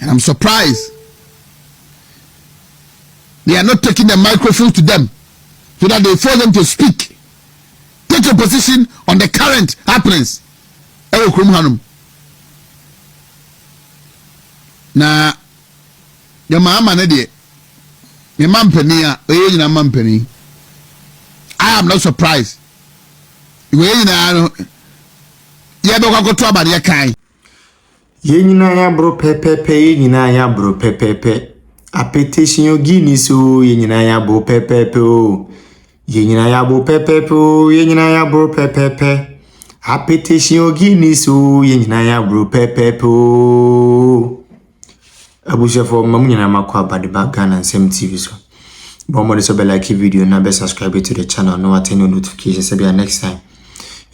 And I'm surprised they are not taking the microphone to them so that they force them to speak. Take a position on the current happenings. Na your mama na de me mampani a oyina mampani. I am not surprised. We nyina no ye be kwakoto abade ye kan. Ye nyina ya bro pepepe, ye nyina ya bro pepepe. Appetition yo gini so ye nyina ya bro pepepe o. Ye nyina ya bro pepepe o, ye nyina ya bro pepepe. Appetition yo gini so ye nyina ya bro pepepe o. Abushefo mamu nyina makwa abade ba Ghana Nsem TV so. Bomo de so be like video na be subscribe to the channel no attend no notifications be next time.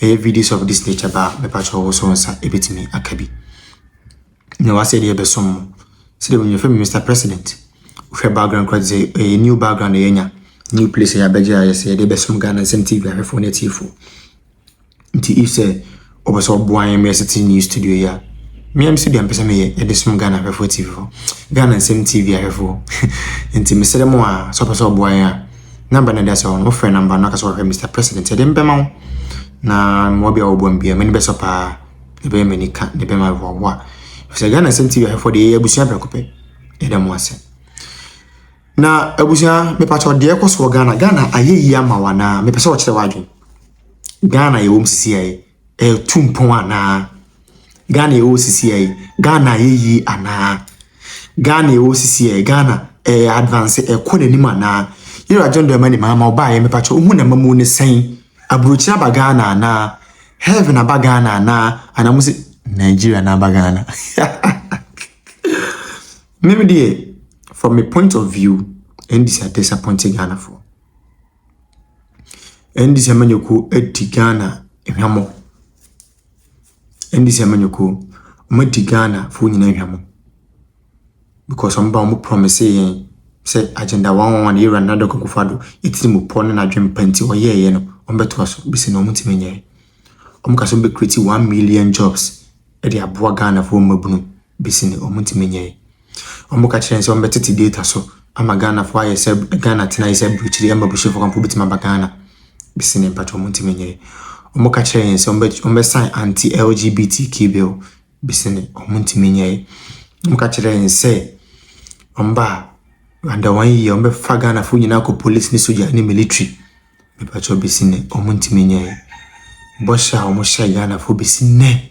Videos of this nature ba me patch also onsa ebetimi akabi. No I said be some say when you film Mr. President we background credit a new background enya new place ya beja ya say be some Ghana Nsem TV afefo na tifo. Nti if say oboso boan me sitting new studio ya me am studio am pese me ye de some Ghana afefo TV Ghana Nsem TV afefo. Nti me say mo a so oboso boan ya number na dey say on offer number na ka so Mr. President e dem be ma na mobia obombi me be so pa e be me nika de be ma wo so Ghana Nsem TV for the abusia brakope e dem wase na abusia me pacho de ekoso Ghana ayeyi ama wana me pese wo kire wadwen Ghana ye wom sisi ai e tumpon ana Ghana ye wo sisi ai Ghana ayeyi ana Ghana ye wo sisi ai Ghana advance e kone ni mana yira jondo mani mama oba ye me pacho hu na mamu ne sen abrochira bagana na heaven abagana na anamusi Nigeria na bagana. Maybe there, from a point of view, NDC are disappointing Ghana for. NDC amanyoko edi Ghana ehwamo. NDC amanyoko edi Ghana for nyina ehwamo. Because omo promise yen say agenda 111 year another kokufado itimu pon na dwem panti oyeye no ombeto aso bisi na omutimenye. Omkaso be create 1 million jobs. Edi aboa Ghana for mabunu bisini omuntimenye omuka chense ombetiti data so ama Ghana for aye Ghana tina ise bruchiri amba bushe for kampo bitima bagana bisini mpacho omuntimenye omuka chense ombe sign anti-LGBTQ bill bisini omuntimenye omuka chense omba under 1 year ombe fa Ghana for nyina ko police ni soja ni military bipacho bisini omuntimenye bosha omusha Ghana for bisine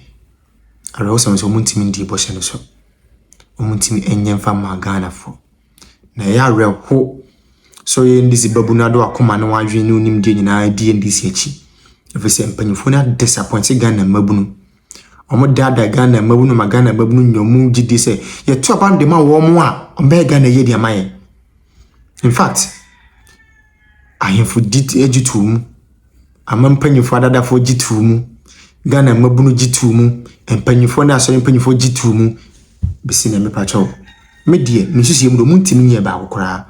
ara osa so muntimi ndi bosha no so muntimi enye mfa ma Ghana fo na ya reho so ye ndisi babu na do akoma na wadwe ni onim die nyina die ndisi echi efese mpanyifo na disappoint Ghana mabunu omo dada Ghana mabunu ma Ghana mabunu nyomu gidi se ye to aban de ma wo mo a ombe Ghana ye di amaye in fact ahemfo dit ejitu ama mpanyifo adada fo jitu mu Ghana mabunu jitu mu empanyifo na so empanyifo jitu mu bisine me pacho me die me susu yemu do muntimi nye ba akokora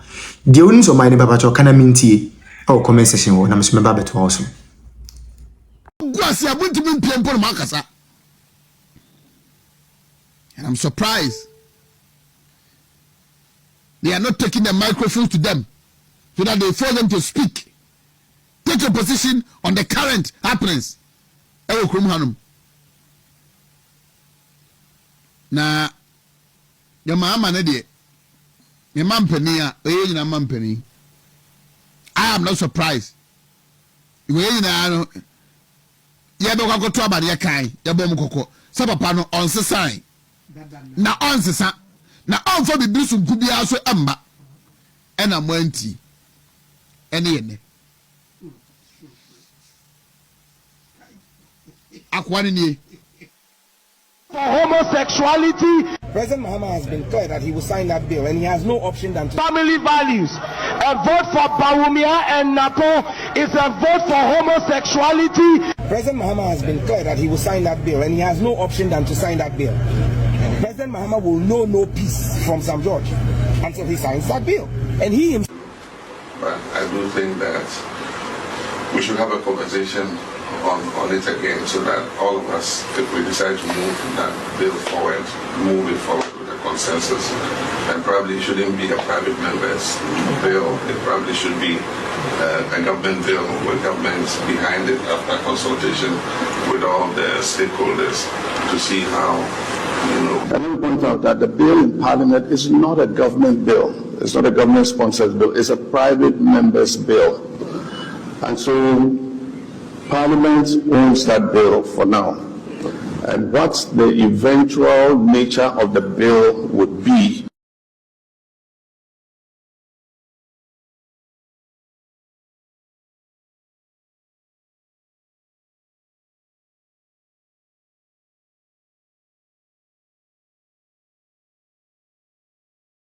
die woni so mai ne pacho kana mintie o comment section wo na me so me ba beto also guasi abuntimi mpiempo ma akasa. And I'm surprised they are not taking the microphone to them so that they force them to speak. Take a position on the current happenings. Na your mama na de me mampani a oyina mampani. I am not surprised. We nyina no ye be kwakoto abade ye kan ye bom kokko sa papa no onsesan na onsesa na onfo bibisu nkubia so amba ena mo anti ene ye ne akwani ni for homosexuality. President Mahama has been clear that he will sign that bill and he has no option than to family values. A vote for Bawumia and Napo is a vote for homosexuality. President Mahama has been clear that he will sign that bill and he has no option than to sign that bill. President Mahama will know no peace from Sam George until he signs that bill. And he himself. But I do think that we should have a conversation on it again, so that all of us, if we decide to move that bill forward, move it forward with a consensus. And probably it shouldn't be a private member's bill. It probably should be a government bill with governments behind it after consultation with all the stakeholders to see how, you know. Let me point out that the bill in Parliament is not a government bill. It's not a government-sponsored bill. It's a private member's bill. And so Parliament owns that bill for now. And what the eventual nature of the bill would be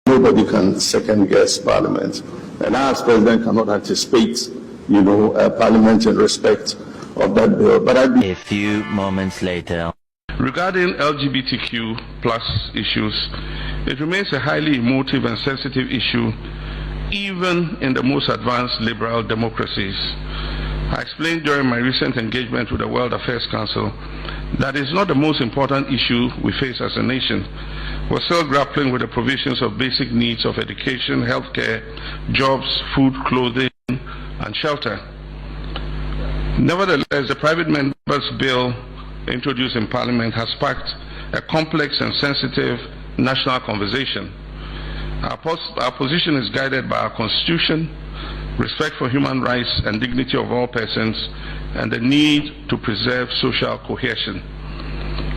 nobody can second guess Parliament. And I as President cannot anticipate, you know, Parliament in respect of that bill. But a few moments later. Regarding LGBTQ plus issues, it remains a highly emotive and sensitive issue, even in the most advanced liberal democracies. I explained during my recent engagement with the World Affairs Council that it's not the most important issue we face as a nation. We're still grappling with the provisions of basic needs of education, healthcare, jobs, food, clothing, and shelter. Nevertheless, the private members' bill introduced in Parliament has sparked a complex and sensitive national conversation. Our position is guided by our Constitution, respect for human rights and dignity of all persons, and the need to preserve social cohesion.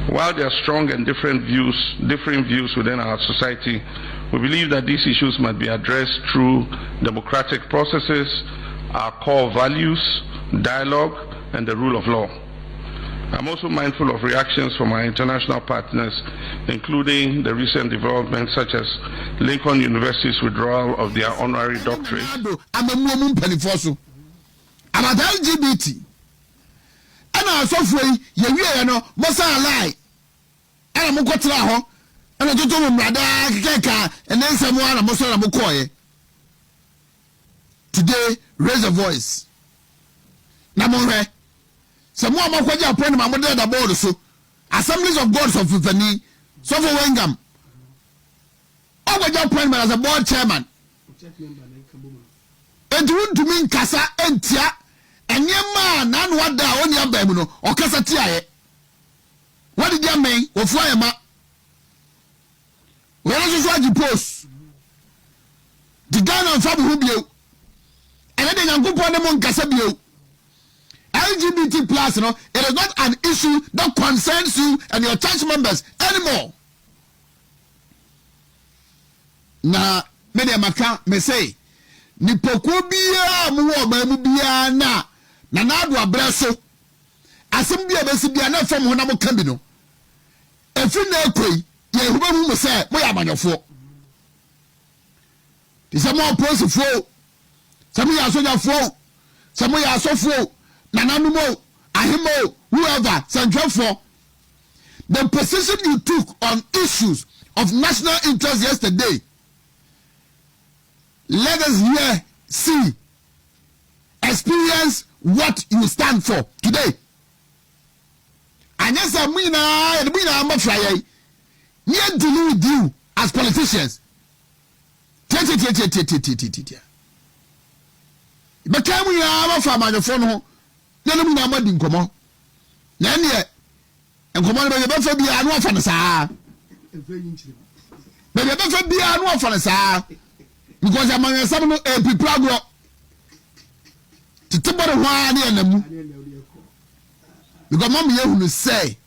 While there are strong and differing views within our society, we believe that these issues must be addressed through democratic processes, our core values, dialogue, and the rule of law. I'm also mindful of reactions from our international partners, including the recent developments such as Lincoln University's withdrawal of their honorary doctorate. I'm a woman penny for so. I'm at LGBT. And I saw for you know, Mosa lie. And I'm got to and I told him, and then someone I'm also a today, raise a voice. Namore. Someone more kwaja appoint my mother the board so. Assemblies of God of Fifani, so for Wengam. Oh, kwaja appointment as a board chairman. And to mean Kasa Entia. And your man, none what da on your bemuno, or Casatia. What did you mean? Or Flyama? Where is what you post? The Ghana and Fabu Rubio. And then I'm going to put them on Casabio. LGBT plus, you know, it is not an issue that concerns you and your church members anymore. Na, many Maka may say, Nipokobia, Mubia, na. Nanado abraso asembia besibia na fam honam kambino efi na akoi ye huba mu se mo ya manyofo tisamo posifo samo ya sojafo samo ya asofo nananumo ahimo whoever sanjafo. The position you took on issues of national interest yesterday, let us hear, see, experience what you stand for today. And yes, I'm a flyer. Yet dealing with you as politicians. But can we have a farmer on your phone? Then I'm not in common. Then yet, and command by the buffer be an orphan, sir. But the buffer be an orphan, sir. Because I'm a son of a people. To tell what one and them. Because Mammy, you say,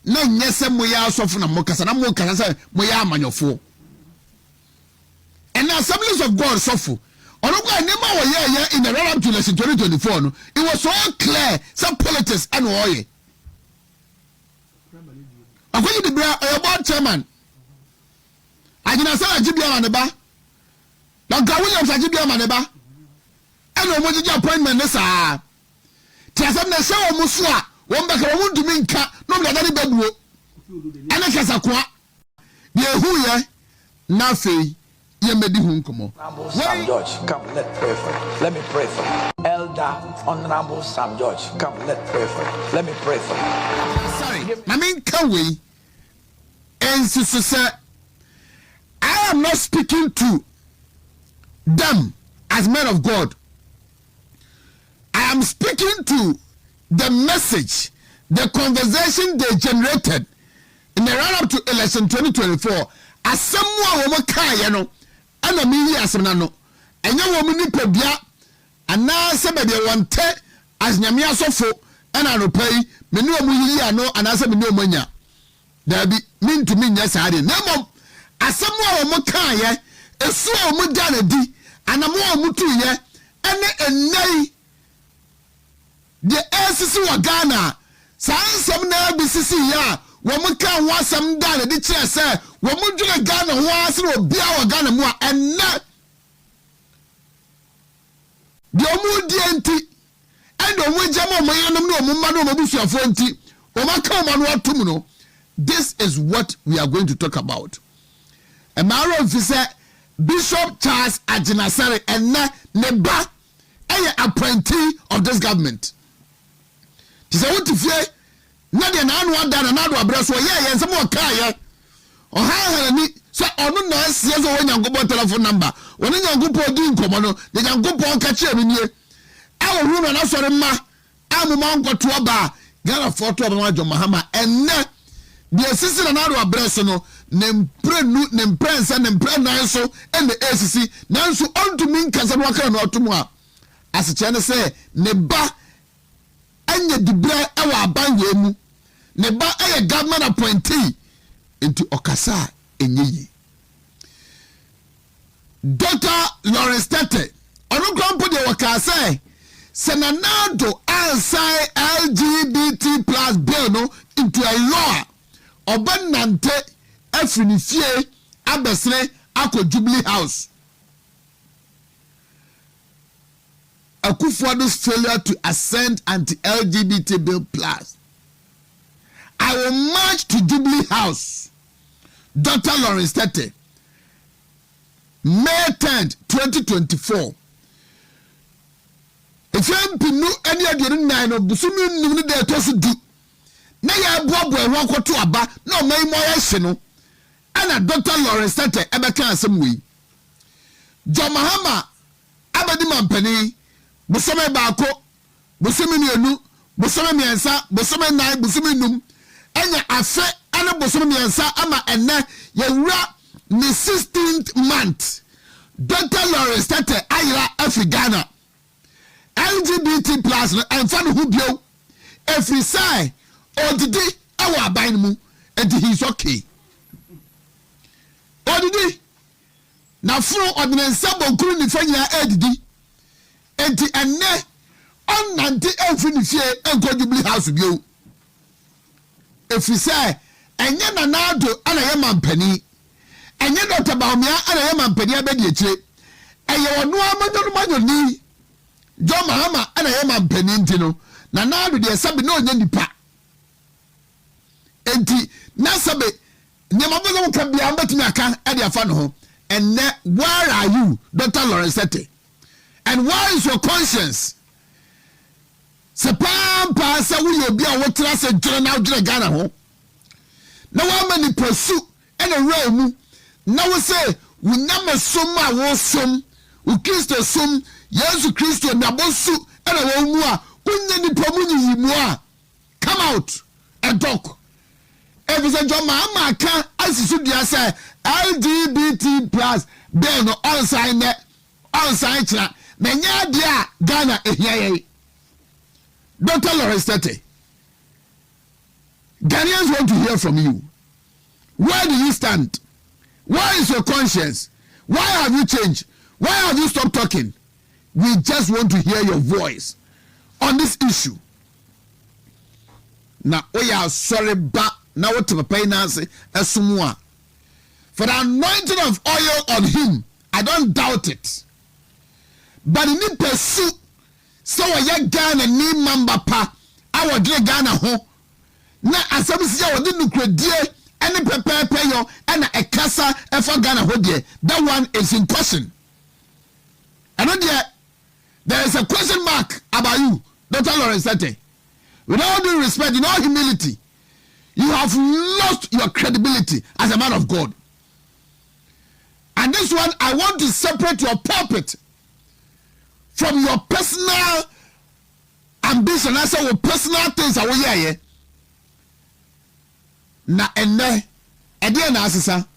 no, yes, and we are soften a mocas and I'm more cancer, we are man your fool. And now assemblies of God suffer. On a never in the run up to lesson 2024, it was so clear, some politics and oil. I'm going to be a board chairman. I did not say a Jibia on the bar. Don't go Williams, a Jibia on the bar. I don't want your appointment, sir. Tiasam na show musua, one back a wound to mean cat, no matter bedroom. And I guess a qua. Dear who ye, Nafi, ye medi hu nkomo. Sam George, come, let's pray for you. Let me pray for you. Elder Honorable Sam George, come, let's pray for you. Let me pray for you. Sorry, I mean, can we? And so, I am not speaking to them as men of God. I am speaking to the message, the conversation they generated in the run up to election 2024. As someone woman can, and a media as an no, and young woman in Pebia, and now somebody want as Namia Sofo, and I will pay me no no, and as a no money. There be mean to me, yes, I didn't know. As someone woman can, a so much and a more mutu ye, and a nay. The SCC wa Ghana, some now BCC ya, woman can want some done, the chair say, woman do a Ghana once or be our Ghana more, and not the Omu DNT, and the Wajama Mayanam no Mumano Mabusha Fonti, Omaka Manua Tumuno. This is what we are going to talk about. A Maro officer, Bishop Charles Ajinasari, and Neba, an apprentice of this government. She said, what if you not an annual done another address or yeah, and some more car, or how me so on no nice years when you go telephone number. When you go for doing common, they can go for catch him in here. Our room and also ma, I'm a man got to a bar, got a photo of my John Mahama, and the assistant another address no, name prince and so and the ACC, now so on to me, Casanwaka or tomorrow. As a channel say, Neba. Anya dibra ewa Aban yemu ne ba eye government appointee into okasa enyeyi. Dr. Lawrence Tete onu grampo de wakasa senanado anti-LGBT plus bill no into a law obanante afinifie abesre ako Jubilee House. Akufuado's failure to assent anti-LGBT bill plus. I will march to Jubilee House. Dr. Lawrence Tete, May 10th, 2024. If you have been any of the nine of Busumi, they are to do. Now you have Bob to Aba, no may more and Dr. Lawrence Tete, Ebeka some way. John Mahama, Abadiman Penny. Busome bako, busome mienu, busome miensa, busome nai, busome num. Enya afe, ane busome miensa, ama ene, yewura ni 16th month. Dr. Lawrence Tete ayira efi Ghana. LGBT plus, enfanu hubyo. Every say, odidi, awa abayin mu, and he's okay. Odidi, na furo ordinance bonkuru ni fanya edidi. Enti enne on nanti enfinifie enko Jubilee House bio efise enye nanado ana ye mampani enye Dr. Baumia ana ye mampani abedi ekire eye wono amanyoni John Mahama ana ye mampani ntino nanado de sabe na onye nipa enti na sabe nyama bezo ka bia mbetumi aka e de afa no ho enne where are you Dr. Lawrence Tete? And why is your conscience? Sepam pasa we will be a water as a journal Ghana ho. No one many pursue and a realm. Now we say we never summa was some who kissed the sum, Yesu Christo and Nabosu and a woman who pomuni moi. Come out and talk. If it's a John Mahama can as you should say LGBT plus then on sign Menya dia Ghana ehia. Dr. Lawrence Tete, Ghanaians want to hear from you. Where do you stand? Where is your conscience? Why have you changed? Why have you stopped talking? We just want to hear your voice on this issue. Now, we are sorry, but now what to pay Nancy Esumwa. For the anointing of oil on him, I don't doubt it. But in the pursuit, so I Ghana ni mamba pa, I would Ghana ho. Na asem sia wodi nukredie any pepe yo and a casa efa Ghana hodie, that one is in question. And there is a question mark about you, Dr. Lawrence Sete. With all due respect, in all humility, you have lost your credibility as a man of God. And this one, I want to separate your pulpit from your personal ambition. I say, with personal things, I will hear. Na enne, edi na asisa.